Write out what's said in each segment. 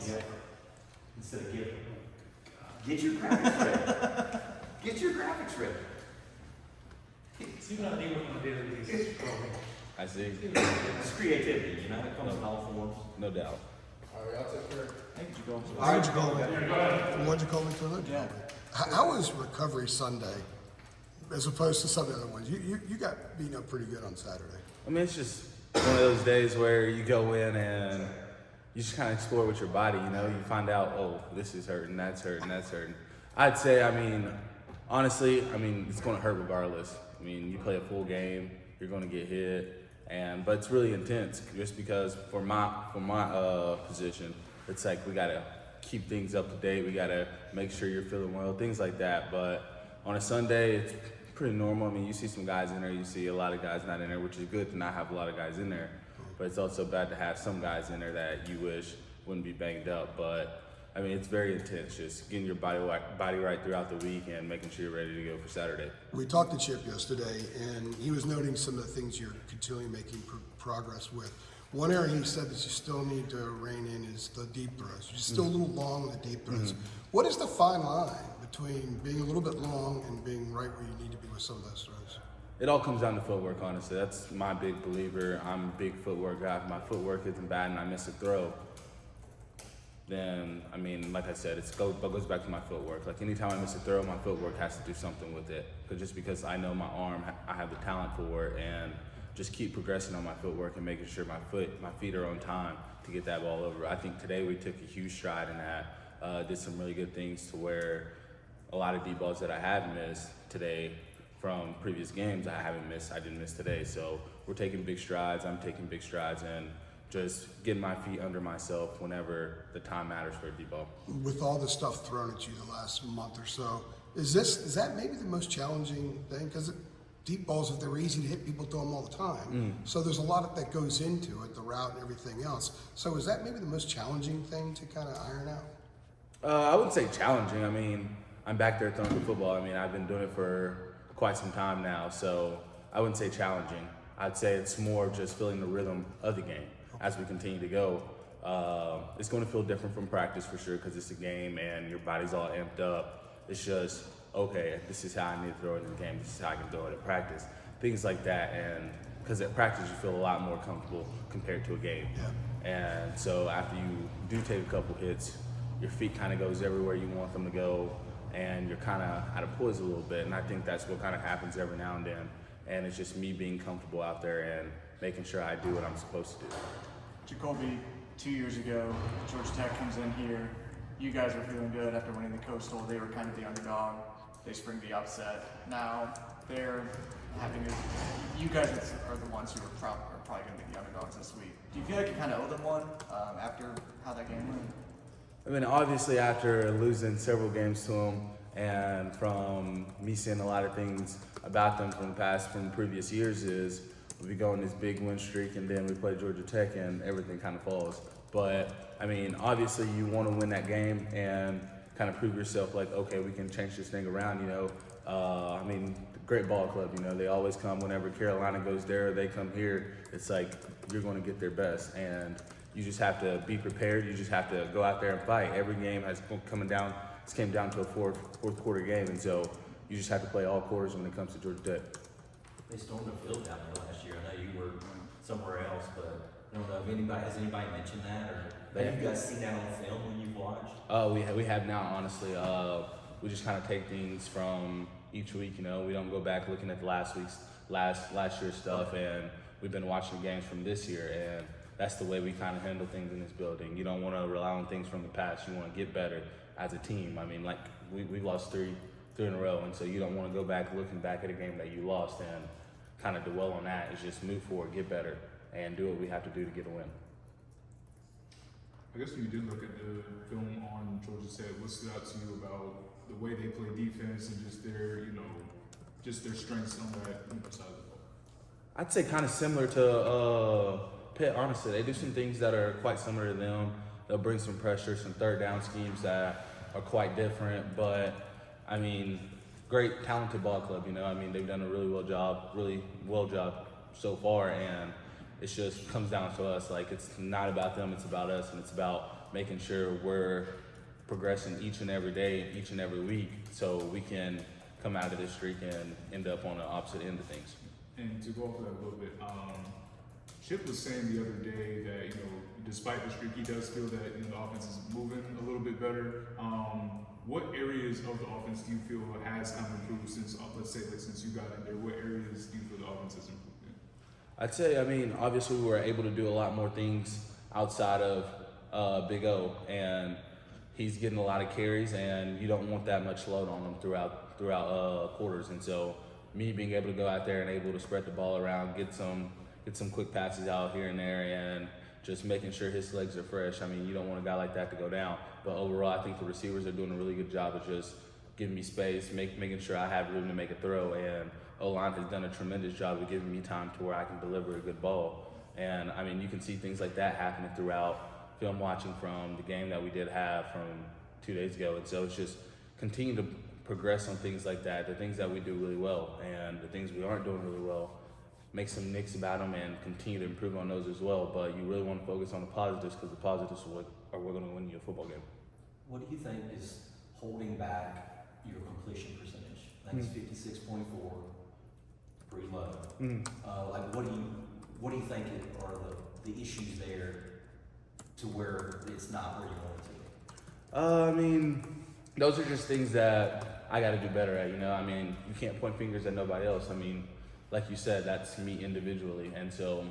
get instead of give. Get your graphics ready. Get your graphics ready. See what I do on a daily basis. I see. It's creativity, you know, it comes in all forms. No doubt. All right, I'll take care. Thank you, Jacolby. All right, Jacolby. One Jacolby for another Yeah. Jacolby. How was recovery Sunday as opposed to some of the other ones? You got beaten up pretty good on Saturday. I mean, it's just one of those days where you go in and you just kind of explore with your body, you know? You find out, oh, this is hurting, that's hurting, that's hurting. I'd say, I mean, honestly, it's going to hurt regardless. I mean, you play a full game, you're going to get hit, but it's really intense just because for my position, it's like we got to keep things up to date. We got to make sure you're feeling well, things like that. But on a Sunday, it's pretty normal. I mean, you see some guys in there, you see a lot of guys not in there, which is good to not have a lot of guys in there. But it's also bad to have some guys in there that you wish wouldn't be banged up. But I mean, it's very intense, just getting your body right throughout the week and making sure you're ready to go for Saturday. We talked to Chip yesterday, and he was noting some of the things you're continually making progress with. One area he said that you still need to rein in is the deep throws. You're still a little long on the deep throws. What is the fine line between being a little bit long and being right where you need to be with some of those throws? It all comes down to footwork, honestly. That's my big believer. I'm a big footwork guy. If my footwork isn't bad and I miss a throw, then, I mean, like I said, it goes back to my footwork. Like, anytime I miss a throw, my footwork has to do something with it. Just because I know my arm, I have the talent for it, and just keep progressing on my footwork and making sure my feet are on time to get that ball over. I think today we took a huge stride in that. Did some really good things to where a lot of deep balls that I have missed today from previous games, I didn't miss today. So we're taking big strides. I'm taking big strides, and just getting my feet under myself whenever the time matters for a deep ball. With all the stuff thrown at you the last month or so, is that maybe the most challenging thing? Because deep balls, if they were easy to hit, people throw them all the time. So there's a lot that goes into it, the route and everything else. So is that maybe the most challenging thing to kind of iron out? I wouldn't say challenging. I mean, I'm back there throwing the football. I mean, I've been doing it for quite some time now, so I wouldn't say challenging. I'd say it's more of just feeling the rhythm of the game as we continue to go. It's going to feel different from practice for sure because it's a game and your body's all amped up. It's just, okay, this is how I need to throw it in the game. This is how I can throw it at practice. Things like that. And because at practice you feel a lot more comfortable compared to a game. Yeah. And so after you do take a couple hits, your feet kind of goes everywhere you want them to go, and you're kind of out of poise a little bit. And I think that's what kind of happens every now and then. And it's just me being comfortable out there and making sure I do what I'm supposed to do. Jacolby, 2 years ago, Georgia Tech comes in here. You guys were feeling good after winning the Coastal. They were kind of the underdog. They spring the upset. Now they're having you guys are the ones who are probably going to be the underdogs this week. Do you feel like you kind of owe them one after how that game went? I mean, obviously after losing several games to them and from me seeing a lot of things about them from previous years is we go on this big win streak and then we play Georgia Tech and everything kind of falls. But, I mean, obviously you want to win that game and kind of prove yourself like, okay, we can change this thing around, you know. I mean, great ball club, you know, they always come whenever Carolina goes there, they come here. It's like you're going to get their best, and you just have to be prepared. You just have to go out there and fight. Every game came down to a fourth quarter game, and so you just have to play all quarters when it comes to Georgia Tech. They stormed the field down there last year. I know you were somewhere else, but I don't know if has anybody mentioned that, or have you guys seen that on film when you've watched? We have now, honestly. We just kind of take things from each week, you know. We don't go back looking at the last year's stuff, and we've been watching games from this year, and that's the way we kind of handle things in this building. You don't want to rely on things from the past. You want to get better as a team. I mean, like we lost three in a row, and so you don't want to go back looking back at a game that you lost and kind of dwell on that. It's just move forward, get better, and do what we have to do to get a win. I guess when you did look at the film on Georgia Tech, what stood out to you about the way they play defense and just their strengths on that side of the ball? I'd say kind of similar to Pitt, honestly. They do some things that are quite similar to them. They'll bring some pressure, some third down schemes that are quite different, but I mean, great talented ball club, you know. I mean, they've done a really well job so far, and it just comes down to us. Like, it's not about them, it's about us, and it's about making sure we're progressing each and every day, each and every week, so we can come out of this streak and end up on the opposite end of things. And to go off of that a little bit, Chip was saying the other day that, you know, despite the streak, he does feel that, you know, the offense is moving a little bit better. What areas of the offense do you feel has kind of improved since, let's say, like since you got in there? What areas do you feel the offense has improved in? I'd say, I mean, obviously we were able to do a lot more things outside of Big O, and he's getting a lot of carries, and you don't want that much load on him throughout quarters. And so, me being able to go out there and able to spread the ball around, get some quick passes out here and there, and just making sure his legs are fresh. I mean, you don't want a guy like that to go down. But overall, I think the receivers are doing a really good job of just giving me space, making sure I have room to make a throw. And O-line has done a tremendous job of giving me time to where I can deliver a good ball. And I mean, you can see things like that happening throughout film watching from the game that we did have from 2 days ago. And so it's just continue to progress on things like that, the things that we do really well, and the things we aren't doing really well, make some nicks about them and continue to improve on those as well. But you really want to focus on the positives, because the positives are what going to win you a football game. What do you think is holding back your completion percentage? I think it's 56.4, pretty low. Like, what do you think are the issues there to where it's not where you want it to be? I mean, those are just things that I got to do better at. You know, I mean, you can't point fingers at nobody else. I mean, like you said, that's me individually, and so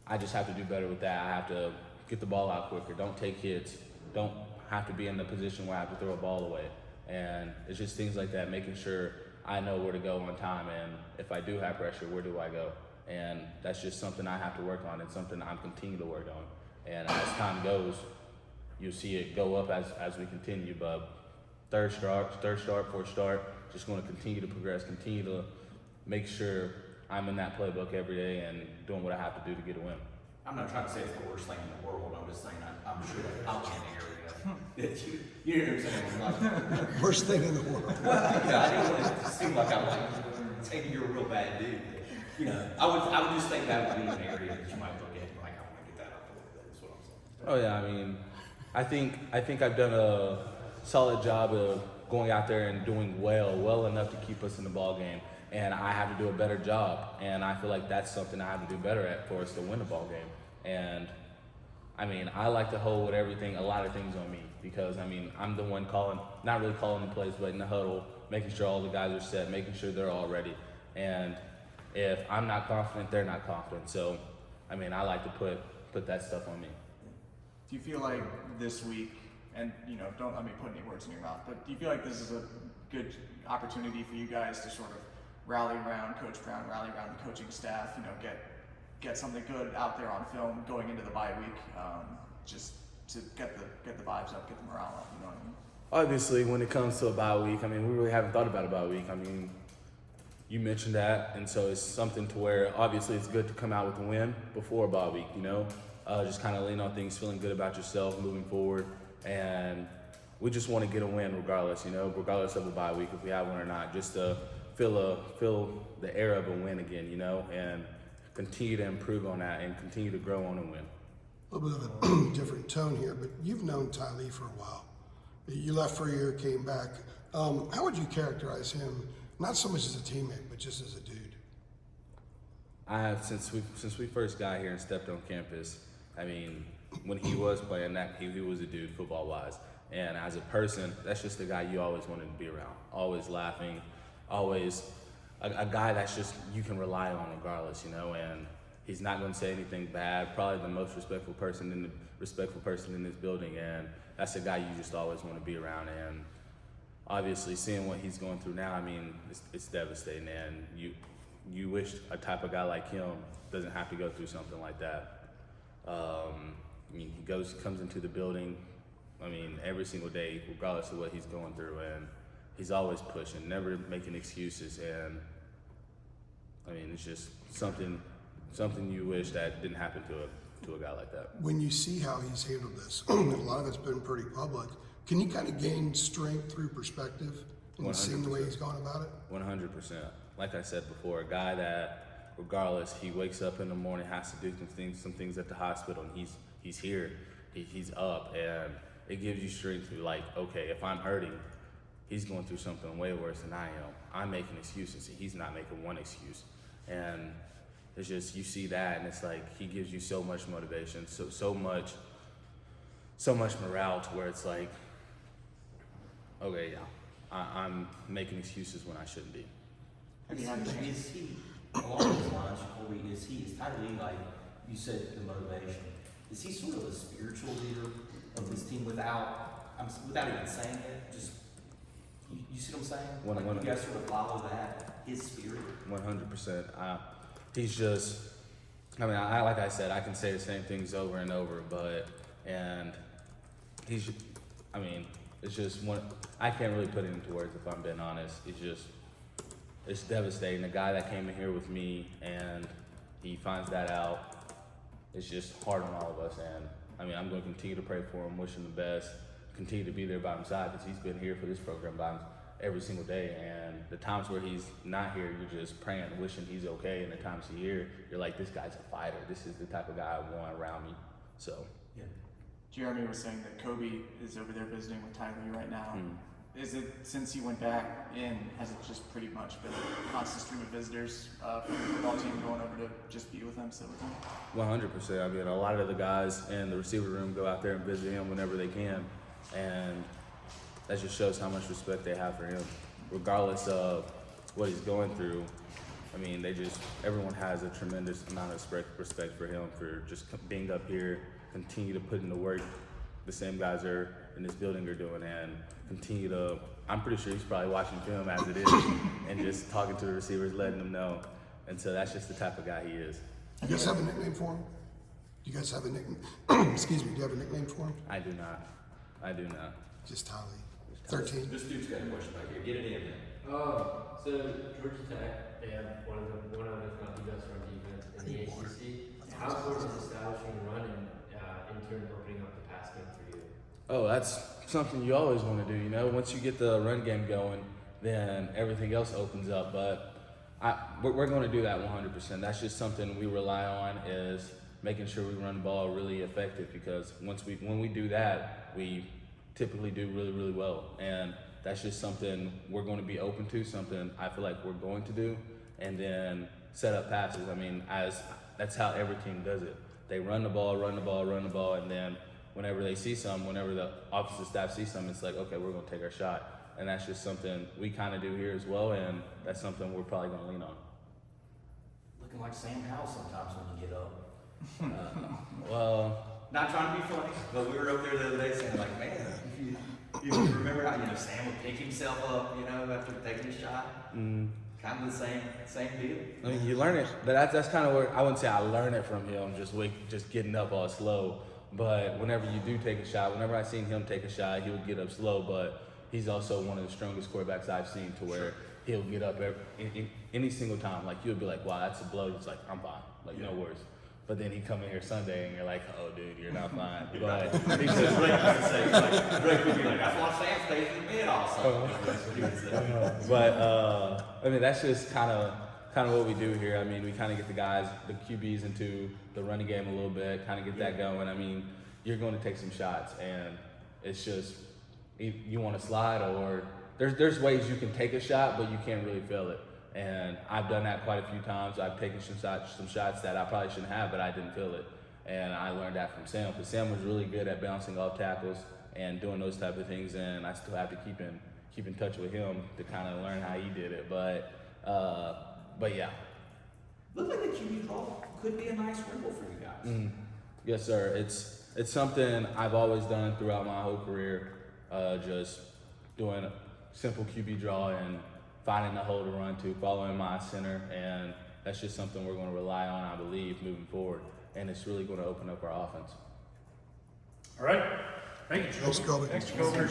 I just have to do better with that. I have to get the ball out quicker, don't take hits, don't have to be in the position where I have to throw a ball away. And it's just things like that, making sure I know where to go on time, and if I do have pressure, where do I go? And that's just something I have to work on, and something I'm continuing to work on. And as time goes, you'll see it go up as we continue. But third start, fourth start, just going to continue to progress, continue to make sure I'm in that playbook every day and doing what I have to do to get a win. I'm not trying to say it's the worst thing in the world. I'm just saying I'm sure that I'll get the area. You know what I'm saying? Like, Worst thing in the world. yeah, I didn't want it to seem like I'm like saying you're a real bad dude. You know, I would just think that would be an area that you might look at and like, I want to get that up a little bit. Is what I'm saying. Oh yeah, I mean, I think I've done a solid job of going out there and doing well enough to keep us in the ball game. And I have to do a better job, and I feel like that's something I have to do better at for us to win a ball game. And I mean, I like to hold a lot of things on me, because I mean, I'm the one not really calling the plays, but in the huddle, making sure all the guys are set, making sure they're all ready. And if I'm not confident, they're not confident. So, I mean, I like to put that stuff on me. Do you feel like this week, and you know, don't let me put any words in your mouth, but do you feel like this is a good opportunity for you guys to sort of rally around Coach Brown, rally around the coaching staff, you know, get something good out there on film going into the bye week, just to get the vibes up, get the morale up, you know what I mean? Obviously, when it comes to a bye week, I mean, we really haven't thought about a bye week. I mean, you mentioned that, and so it's something to where obviously it's good to come out with a win before a bye week, you know? Just kind of lean on things, feeling good about yourself moving forward, and we just want to get a win regardless, you know, regardless of a bye week, if we have one or not, just to feel the air of a win again, you know, and continue to improve on that and continue to grow on and win. A little bit of a different tone here, but you've known Ty Lee for a while. You left for a year, came back. How would you characterize him, not so much as a teammate, but just as a dude? I have, since we first got here and stepped on campus, I mean, when he was playing that, he was a dude football-wise. And as a person, that's just the guy you always wanted to be around. Always laughing, always a guy that's just you can rely on regardless, you know. And he's not going to say anything bad. Probably the most respectful person in this building, and that's a guy you just always want to be around. And obviously, seeing what he's going through now, I mean, it's devastating. And you wish a type of guy like him doesn't have to go through something like that. I mean, he comes into the building, I mean, every single day, regardless of what he's going through, and he's always pushing, never making excuses. And I mean, it's just something you wish that didn't happen to a guy like that. When you see how he's handled this, a lot of it's been pretty public. Can you kind of gain strength through perspective and seeing the way he's gone about it? 100%. Like I said before, a guy that, regardless, he wakes up in the morning, has to do some things at the hospital, and he's here. he's up, and it gives you strength to like, okay, if I'm hurting, he's going through something way worse than I am. I'm making excuses, and he's not making one excuse. And it's just, you see that, and it's like, he gives you so much motivation, so much morale to where it's like, okay, yeah, I'm making excuses when I shouldn't be. Is he, along those lines, Jacolby, is Tyler Lee, like you said, the motivation, is he sort of a spiritual leader of this team without even saying it? Just, you see what I'm saying? Like, you guys sort of follow that, his spirit? 100%. He's just, I mean, like I said, I can say the same things over and over, and he's, I mean, it's just one, I can't really put it into words if I'm being honest. It's devastating. The guy that came in here with me and he finds that out, it's just hard on all of us. And I mean, I'm going to continue to pray for him, wish him the best, continue to be there by his side, because he's been here for this program by every single day. And the times where he's not here, you're just praying, wishing he's okay. And the times he's here, you're like, this guy's a fighter. This is the type of guy I want around me. So, yeah. Jeremy was saying that Kobe is over there visiting with Tyler right now. Is it, since he went back in, has it just pretty much been a constant stream of visitors from the football team going over to just be with him, sit with him? 100%. I mean, a lot of the guys in the receiver room go out there and visit him whenever they can. And that just shows how much respect they have for him. Regardless of what he's going through, I mean, everyone has a tremendous amount of respect for him for just being up here, continue to put in the work the same guys are in this building are doing, and continue to, I'm pretty sure he's probably watching film as it is and just talking to the receivers, letting them know. And so that's just the type of guy he is. You guys have a nickname for him? You guys have a nickname? Excuse me, do you have a nickname for him? I do not. Just Tyler. 13. This dude's got a question back here. Get it in there. So Georgia Tech, they have one of, if not the best run defense in the ACC. How important is establishing the run and in turn opening up the pass game for you? Oh, that's something you always want to do. You know, once you get the run game going, then everything else opens up. But we're going to do that 100%. That's just something we rely on, is making sure we run the ball really effective, because when we do that, we typically do really, really well. And that's just something we're going to be open to, something I feel like we're going to do. And then set up passes. I mean, that's how every team does it. They run the ball, and then whenever they see some, whenever the offensive staff sees some, it's like, okay, we're going to take our shot. And that's just something we kind of do here as well, and that's something we're probably going to lean on. Looking like Sam Howell sometimes when you get up. Well, not trying to be funny, but we were up there the other day saying, like, man, you remember how, Sam would pick himself up, after taking a shot? Kind of the same deal. I mean, you learn it, but that's kind of where, I wouldn't say I learned it from him, just getting up all slow. But whenever you do take a shot, whenever I seen him take a shot, he would get up slow, but he's also one of the strongest quarterbacks I've seen, to where he'll get up any single time. Like, you'll be like, wow, that's a blow. He's like, I'm fine. Like, no worries. But then he come in here Sunday and you're like, oh, dude, you're not fine. But he's just Drake would be like, that's why Sam stays in bed also. But I mean, that's just kind of what we do here. I mean, we kind of get the guys, the QBs, into the running game a little bit, kind of get that going. I mean, you're going to take some shots, and it's just, you want to slide, or there's ways you can take a shot, but you can't really feel it. And I've done that quite a few times. I've taken some shots that I probably shouldn't have, but I didn't feel it. And I learned that from Sam, because Sam was really good at bouncing off tackles and doing those type of things. And I still have to keep in touch with him to kind of learn how he did it. But yeah. Look like the QB draw could be a nice wrinkle for you guys. Yes, sir. It's something I've always done throughout my whole career. Just doing a simple QB draw and finding a hole to run to, following my center, and that's just something we're going to rely on, I believe, moving forward. And it's really going to open up our offense. All right. Thank you, Joe. Thanks, Jacolby. Thanks, Jacolby.